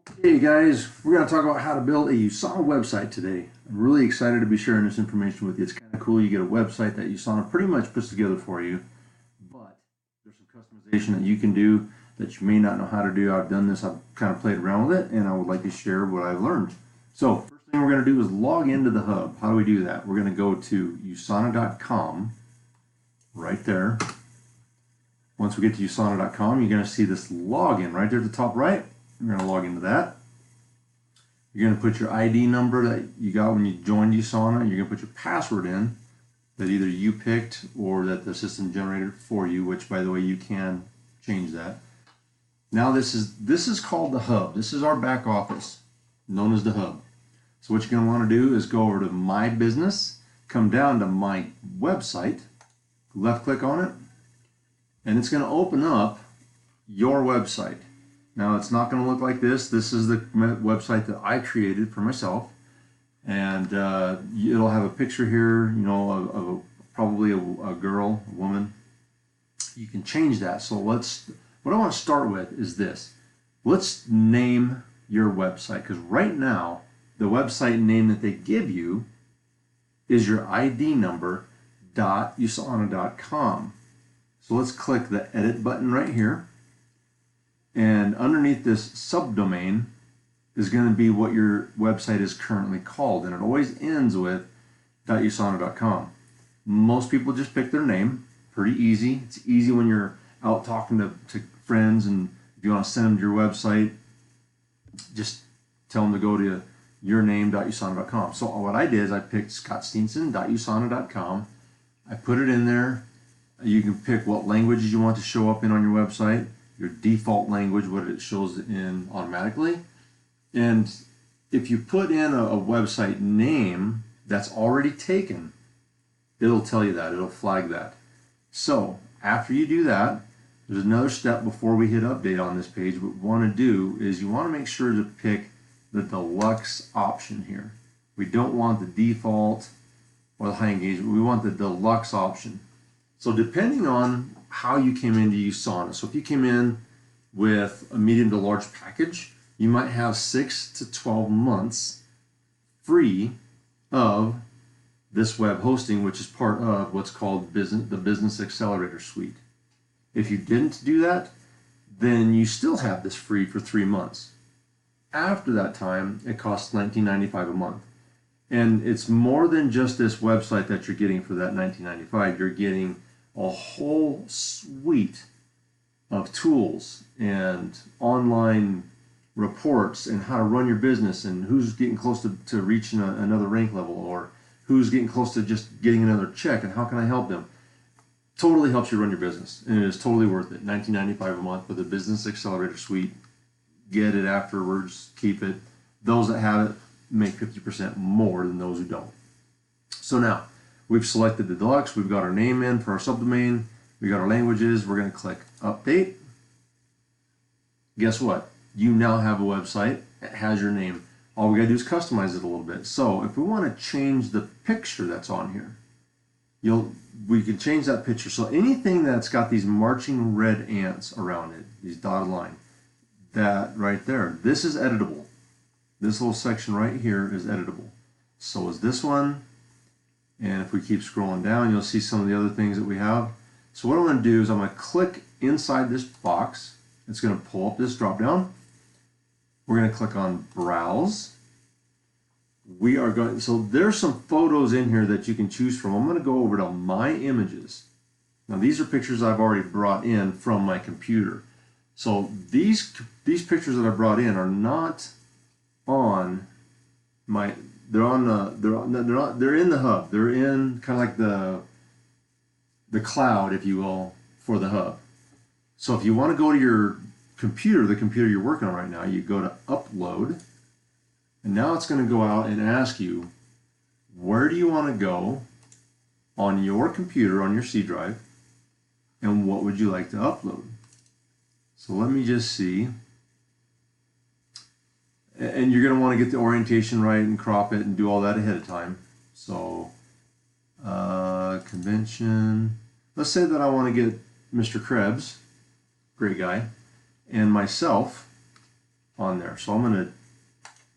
Hey guys, we're going to talk about how to build a USANA website today. I'm really excited to be sharing this information with you. It's kind of cool. You get a website that USANA pretty much puts together for you, but there's some customization that you can do that you may not know how to do. I've done this, I've kind of played around with it, and I would like to share what I've learned. So, first thing we're going to do is log into the hub. How do we do that? We're going to go to usana.com right there. Once we get to usana.com, you're going to see this login right there at the top right. You're going to log into that. You're going to put your ID number that you got when you joined USANA. You're going to put your password in that either you picked or that the system generated for you, which, by the way, you can change that. Now this is called the hub. This is our back office, known as the hub. So what you're going to want to do is go over to My Business, come down to My Website, left click on it, and it's going to open up your website. Now it's not going to look like this. This is the website that I created for myself, and it'll have a picture here, you know, of probably a girl, a woman. You can change that. So what I want to start with is this. Let's name your website, because right now the website name that they give you is your ID number .usana.com. So let's click the edit button right here. And underneath this subdomain is going to be what your website is currently called. And it always ends with .usana.com. Most people just pick their name. Pretty easy. It's easy when you're out talking to friends, and if you want to send them to your website, just tell them to go to yourname.usana.com. So what I did is I picked scottsteenson.usana.com. I put it in there. You can pick what languages you want to show up in on your website, your default language, what it shows in automatically. And if you put in a website name that's already taken, it'll tell you that, it'll flag that. So after you do that, there's another step before we hit update on this page. What we want to do is you want to make sure to pick the deluxe option here. We don't want the default or the high engagement. We want the deluxe option. So depending on how you came into USANA, so if you came in with a medium to large package, you might have 6 to 12 months free of this web hosting, which is part of what's called the Business Accelerator Suite. If you didn't do that, then you still have this free for 3 months. After that time, it costs $19.95 a month. And it's more than just this website that you're getting for that $19.95. You're getting a whole suite of tools and online reports and how to run your business and who's getting close to reaching another rank level, or who's getting close to just getting another check and how can I help them. Totally helps you run your business, and it is totally worth it. $19.95 a month for the Business Accelerator Suite. Get it afterwards, keep it. Those that have it make 50% more than those who don't. So now we've selected the deluxe, we've got our name in for our subdomain, we got our languages, we're going to click update. Guess what? You now have a website, it has your name. All we got to do is customize it a little bit. So if we want to change the picture that's on here, we can change that picture. So anything that's got these marching red ants around it, these dotted line, that right there, this is editable. This little section right here is editable. So is this one. And if we keep scrolling down, you'll see some of the other things that we have. So what I'm going to do is I'm going to click inside this box. It's going to pull up this drop down. We're going to click on Browse. So there's some photos in here that you can choose from. I'm going to go over to My Images. Now these are pictures I've already brought in from my computer. So these pictures that I brought in are not on my, they're in the hub. They're in kind of like the cloud, if you will, for the hub. So if you want to go to your computer, the computer you're working on right now, you go to Upload, and now it's going to go out and ask you, where do you want to go on your computer, on your C drive, and what would you like to upload? So let me just see. And you're going to want to get the orientation right and crop it and do all that ahead of time. So convention, let's say that I want to get Mr. Krebs, great guy, and myself on there. So I'm going to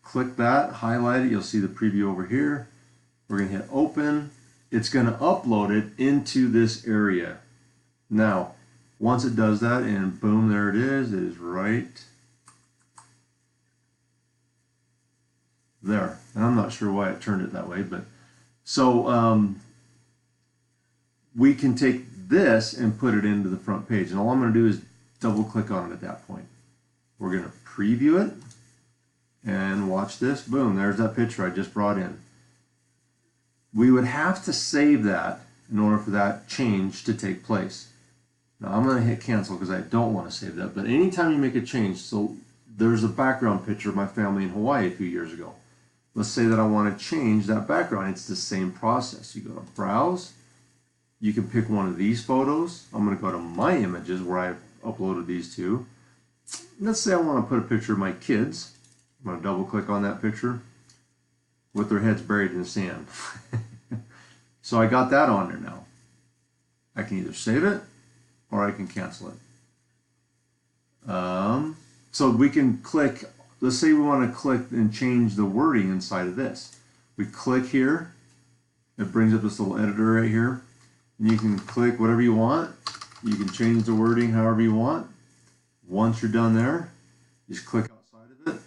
click that, highlight it. You'll see the preview over here. We're going to hit open. It's going to upload it into this area. Now, once it does that, and boom, there it is. It is right there. And I'm not sure why it turned it that way, but so we can take this and put it into the front page. And all I'm going to do is double click on it at that point. We're going to preview it and watch this. Boom, there's that picture I just brought in. We would have to save that in order for that change to take place. Now I'm going to hit cancel because I don't want to save that. But anytime you make a change, so there's a background picture of my family in Hawaii a few years ago. Let's say that I want to change that background. It's the same process. You go to Browse. You can pick one of these photos. I'm going to go to My Images where I've uploaded these two. Let's say I want to put a picture of my kids. I'm going to double click on that picture with their heads buried in the sand. So I got that on there now. I can either save it or I can cancel it. So we can click, let's say we want to click and change the wording inside of this. We click here, it brings up this little editor right here, and you can click whatever you want. You can change the wording however you want. Once you're done there, just click outside of it.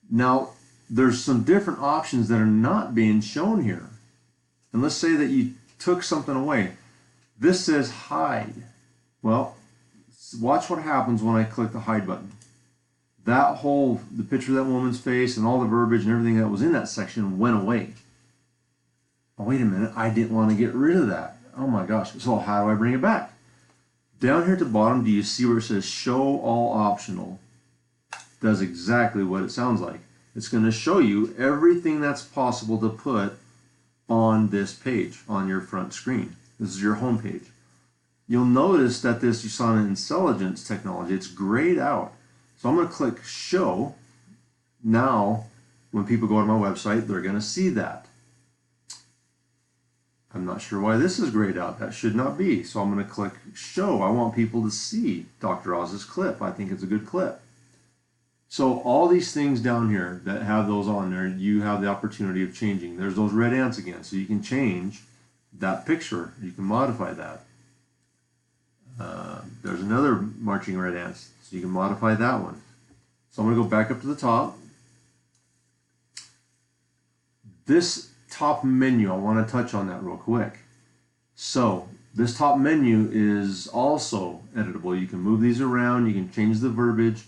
Now, there's some different options that are not being shown here. And let's say that you took something away. This says hide. Well, watch what happens when I click the hide button. That whole, the picture of that woman's face and all the verbiage and everything that was in that section went away. Oh, wait a minute, I didn't want to get rid of that. Oh my gosh, so how do I bring it back? Down here at the bottom, do you see where it says show all optional? Does exactly what it sounds like. It's going to show you everything that's possible to put on this page, on your front screen. This is your home page. You'll notice that this USANA intelligence technology, it's grayed out. So I'm going to click show. Now, when people go to my website, they're going to see that. I'm not sure why this is grayed out. That should not be. So I'm going to click show. I want people to see Dr. Oz's clip. I think it's a good clip. So all these things down here that have those on there, you have the opportunity of changing. There's those red ants again. So you can change that picture. You can modify that. There's another marching red ants. So you can modify that one. So I'm going to go back up to the top. This top menu, I want to touch on that real quick. So this top menu is also editable. You can move these around. You can change the verbiage.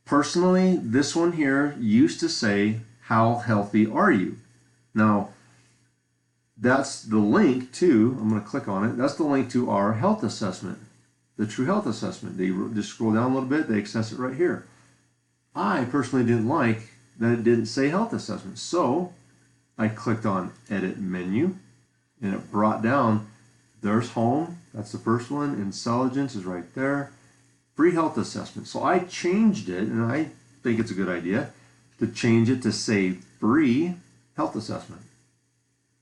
Personally, this one here used to say, how healthy are you? Now, that's the link to, I'm going to click on it, that's the link to our health assessment, the True Health Assessment. They just scroll down a little bit, they access it right here. I personally didn't like that it didn't say health assessment, so I clicked on edit menu, and it brought down, there's home, that's the first one, intelligence is right there. Free health assessment. So I changed it, and I think it's a good idea to change it to say free health assessment.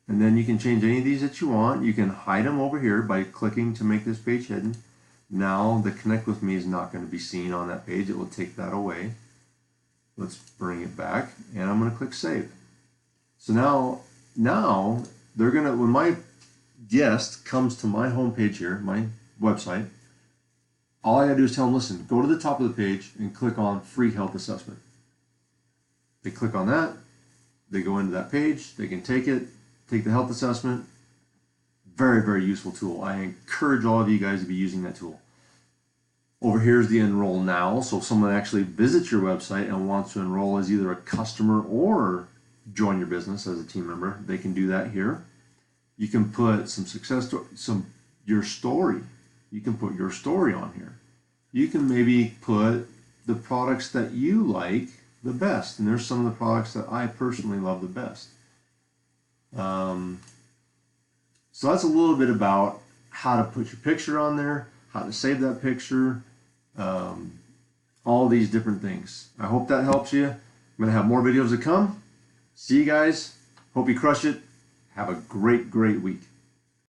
And then you can change any of these that you want. You can hide them over here by clicking to make this page hidden. Now the connect with me is not going to be seen on that page. It will take that away. Let's bring it back, and I'm going to click save. So now they're going to, when my guest comes to my home page here, my website, all I gotta do is tell them, listen, go to the top of the page and click on free health assessment. They click on that, they go into that page, they can take it, take the health assessment. Very, very useful tool. I encourage all of you guys to be using that tool. Over here is the enroll now. So if someone actually visits your website and wants to enroll as either a customer or join your business as a team member, they can do that here. You can put some success story, your story. You can put your story on here. You can maybe put the products that you like the best. And there's some of the products that I personally love the best. So that's a little bit about how to put your picture on there, how to save that picture, all these different things. I hope that helps you. I'm going to have more videos to come. See you guys. Hope you crush it. Have a great, great week.